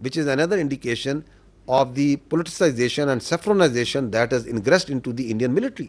which is another indication of the politicization and saffronization that has ingressed into the Indian military.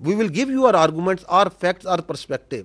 We will give you our arguments, our facts, our perspective.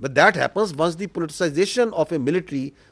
But that happens once the politicization of a military,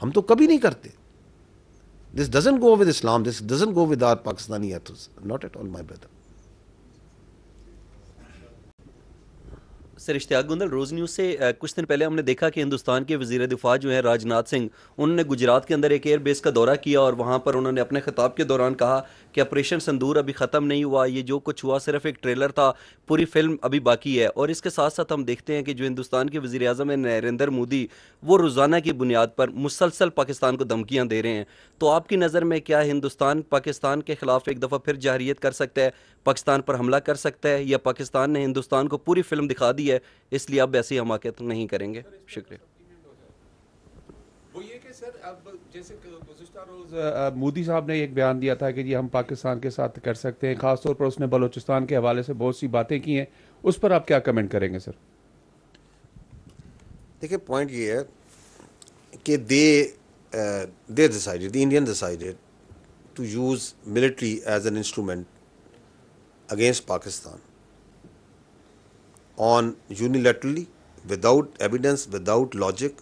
ہم تو کبھی نہیں کرتے. This doesn't go with Islam, this doesn't go with our Pakistani ethos, not at all, my brother. Sir Ishtiaq Gondal, Roze news سے کچھ دن پہلے ہم نے دیکھا کہ ہندوستان کے وزیر دفاع جو ہیں راج ناتھ سنگھ، انہوں نے گجرات کے اندر ایک ایئر بیس کا دورہ کیا اور وہاں پر انہوں نے اپنے خطاب کے دوران کہا کہ آپریشن سندور ابھی ختم نہیں ہوا، یہ جو کچھ ہوا صرف ایک ٹریلر تھا، پوری فلم ابھی باقی ہے. اور اس کے ساتھ ساتھ ہم دیکھتے ہیں کہ جو ہندوستان کے وزیر اعظم ہیں نریندر مودی، وہ روزانہ کی بنیاد پر مسلسل پاکستان کو دھمکیاں دے رہے ہیں. تو آپ کی نظر میں کیا ہندوستان پاکستان کے خلاف ایک دفعہ پھر جارحیت کر سکتا ہے، پاکستان پر حملہ کر سکتا ہے، یا پاکستان نے ہندوستان کو پوری فلم دکھا دی ہے اس لیے اب ایسی حماقت نہیں کریں گے؟ شکریہ. وہ یہ کہ سر اب جیسے گزشتہ روز مودی صاحب نے ایک بیان دیا تھا کہ جی ہم پاکستان کے ساتھ کر سکتے ہیں، خاص طور پر اس نے بلوچستان کے حوالے سے بہت سی باتیں کی ہیں، اس پر آپ کیا کمنٹ کریں گے سر؟ دیکھیں پوائنٹ یہ ہے کہ they decided, the Indian decided to use military as an instrument against Pakistan on unilaterally, without evidence, without logic,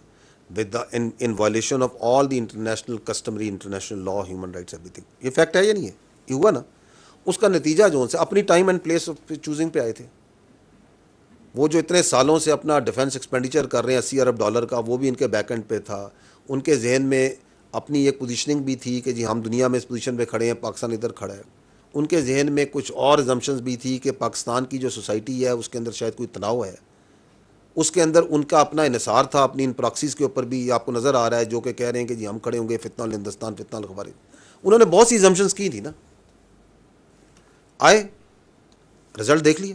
in violation of all the international customary international law, human rights, everything. یہ fact ہے یا نہیں ہے؟ یہ ہوا نا. اس کا نتیجہ جو ان سے اپنی ٹائم اینڈ پلیس چوزنگ پہ آئے تھے. وہ جو اتنے سالوں سے اپنا ڈیفنس ایکسپینڈیچر کر رہے ہیں $80 ارب کا، وہ بھی ان کے بیک اینڈ پہ تھا. ان کے ذہن میں اپنی ایک پوزیشننگ بھی تھی کہ جی ہم دنیا میں اس پوزیشن پہ کھڑے ہیں، پاکستان ادھر کھڑا ہے. ان کے ذہن میں کچھ اور ازمپشنز بھی تھی کہ پاکستان کی جو سوسائٹی ہے اس کے اندر شاید کوئی تناؤ ہے. اس کے اندر ان کا اپنا انحصار تھا اپنی ان پراکسیز کے اوپر بھی. آپ کو نظر آ رہا ہے جو کہ کہہ رہے ہیں کہ جی ہم کھڑے ہوں گے فتنہ الہندوستان، فتنہ الخوارج. انہوں نے بہت سی ازمپشنز کی تھی نا. آئے رزلٹ دیکھ لیے.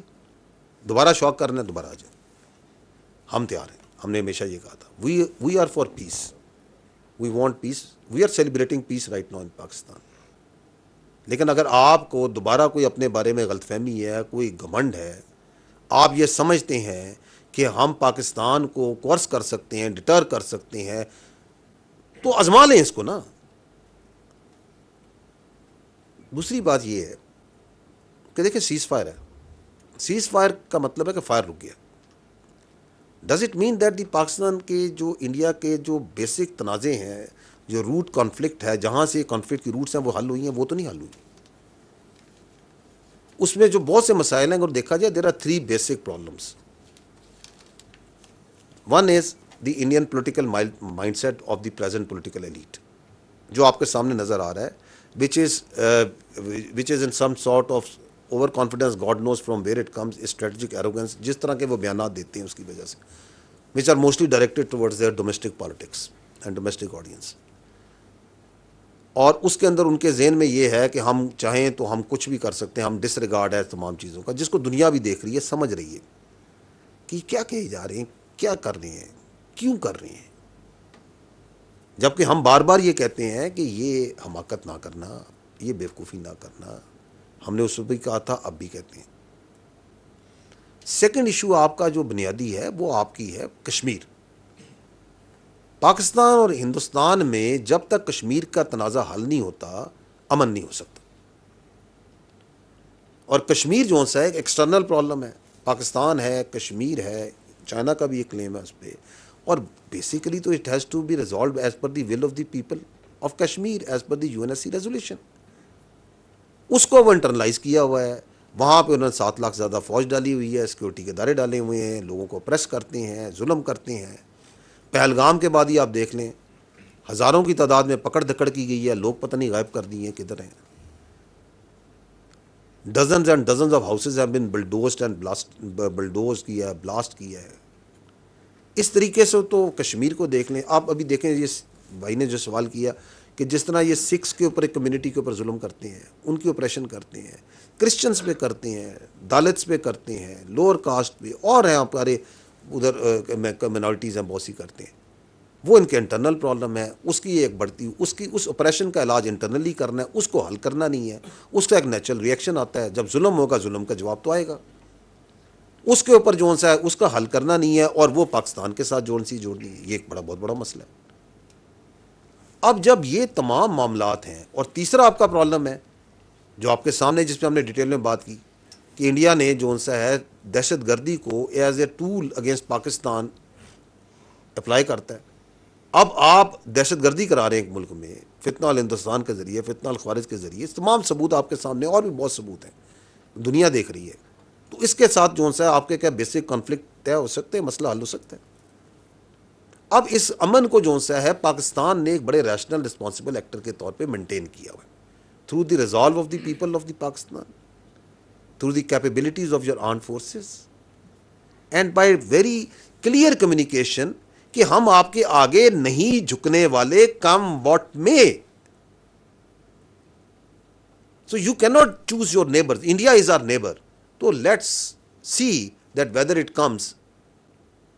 دوبارہ شوق کرنا ہے دوبارہ آ جائے. ہم تیار ہیں. ہم نے ہمیشہ یہ کہا تھا we are for peace, we want peace, we are celebrating peace right now in Pakistan. لیکن اگر آپ کو دوبارہ کوئی اپنے بارے میں غلط فہمی ہے، کوئی گھمنڈ ہے، آپ یہ سمجھتے ہیں کہ ہم پاکستان کو کورس کر سکتے ہیں، ڈٹر کر سکتے ہیں، تو آزما لیں اس کو نا. دوسری بات یہ ہے کہ دیکھیں سیز فائر ہے. سیز فائر کا مطلب ہے کہ فائر رک گیا. Does it mean that the Pakistan کے جو انڈیا کے جو بیسک تنازع ہیں، جو روٹ کانفلکٹ ہے، جہاں سے کانفلکٹ کی روٹس ہیں وہ حل ہوئی ہیں؟ وہ تو نہیں حل ہوئی. اس میں جو بہت سے مسائل ہیں اگر دیکھا جائے، there are 3 basic problems. One is the Indian political mind set of the present political elite, جو آپ کے سامنے نظر آ رہا ہے، which is in some sort of over confidence. God knows from where it comes. Strategic arrogance, جس طرح کے وہ بیانات دیتے ہیں اس کی وجہ سے، which are mostly directed towards their domestic politics and domestic audience. اور اس کے اندر ان کے ذہن میں یہ ہے کہ ہم چاہیں تو ہم کچھ بھی کر سکتے ہیں، ہم ڈس ریگارڈ ہے تمام چیزوں کا، جس کو دنیا بھی دیکھ رہی ہے، سمجھ رہی ہے کہ کیا کہے جا رہے ہیں، کیا کر رہے ہیں، کیوں کر رہے ہیں. جبکہ ہم بار بار یہ کہتے ہیں کہ یہ حماقت نہ کرنا، یہ بیوقوفی نہ کرنا. ہم نے اس وقت بھی کہا تھا، اب بھی کہتے ہیں. سیکنڈ ایشو آپ کا جو بنیادی ہے وہ آپ کی ہے کشمیر. پاکستان اور ہندوستان میں جب تک کشمیر کا تنازع حل نہیں ہوتا، امن نہیں ہو سکتا. اور کشمیر جو سا ایک ایکسٹرنل پرابلم ہے. پاکستان ہے، کشمیر ہے، چائنا کا بھی ایک کلیم ہے اس پہ. اور بیسیکلی تو it has to be resolved as per the will of the people of Kashmir, as per the UNSC resolution. اس کو وہ انٹرنلائز کیا ہوا ہے. وہاں پہ انہوں نے 7 لاکھ زیادہ فوج ڈالی ہوئی ہے، سیکورٹی کے ادارے ڈالے ہوئے ہیں، لوگوں کو پریس کرتے ہیں، ظلم کرتے ہیں. پہلگام کے بعد ہی آپ دیکھ لیں، ہزاروں کی تعداد میں پکڑ دھکڑ کی گئی ہے، لوگ پتہ نہیں غائب کر دیے ہیں، کدھر ہیں. Dozens and dozens of houses have been bulldozed and bulldoze کیا ہے، بلاسٹ کیا ہے. اس طریقے سے تو کشمیر کو دیکھ لیں. آپ ابھی دیکھیں، یہ بھائی نے جو سوال کیا کہ جس طرح یہ سکھس کے اوپر، ایک کمیونٹی کے اوپر ظلم کرتے ہیں، ان کی آپریشن کرتے ہیں، کرسچنس پہ کرتے ہیں، دالتس پہ کرتے ہیں، لوور کاسٹ پہ، اور ہیں ہمارے ادھر منارٹیز ہیں بہت سی کرتے ہیں. وہ ان کے انٹرنل پرابلم ہے. اس کی ایک بڑھتی، اس آپریشن کا علاج انٹرنلی کرنا ہے، اس کو حل کرنا نہیں ہے. اس کا ایک نیچرل ریئیکشن آتا ہے، جب ظلم ہوگا ظلم کا جواب تو آئے گا. اس کے اوپر جو سا ہے اس کا حل کرنا نہیں ہے، اور وہ پاکستان کے ساتھ جوڑنی ہے. یہ ایک بہت بڑا مسئلہ ہے. اب جب یہ تمام معاملات ہیں، اور تیسرا آپ کا پرابلم ہے جو آپ کے سامنے، جس پہ ہم نے ڈیٹیل میں بات کی، کہ انڈیا نے جو سا ہے دہشت گردی کو as a tool against Pakistan apply کرتا ہے. اب آپ دہشت گردی کرا رہے ہیں ایک ملک میں فتنہ الہندوستان کے ذریعے, فتنہ الخوارج کے ذریعے, تمام ثبوت آپ کے سامنے, اور بھی بہت ثبوت ہیں, دنیا دیکھ رہی ہے. تو اس کے ساتھ جو ہے آپ کے کیا بیسک کانفلکٹ طے ہو سکتے ہیں, مسئلہ حل ہو سکتا ہے. اب اس امن کو جو ہے پاکستان نے ایک بڑے ریشنل رسپانسبل ایکٹر کے طور پہ مینٹین کیا ہوا ہے, through the resolve of the people of the Pakistan, through the capabilities of your armed forces, and by very clear communication کہ ہم آپ کے آگے نہیں جھکنے والے, کم واٹ میں. So you can not choose your neighbour, India is our neighbour, تو let's see that whether it comes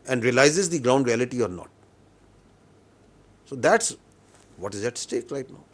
and realizes the ground reality or not. So that's what is at stake right now.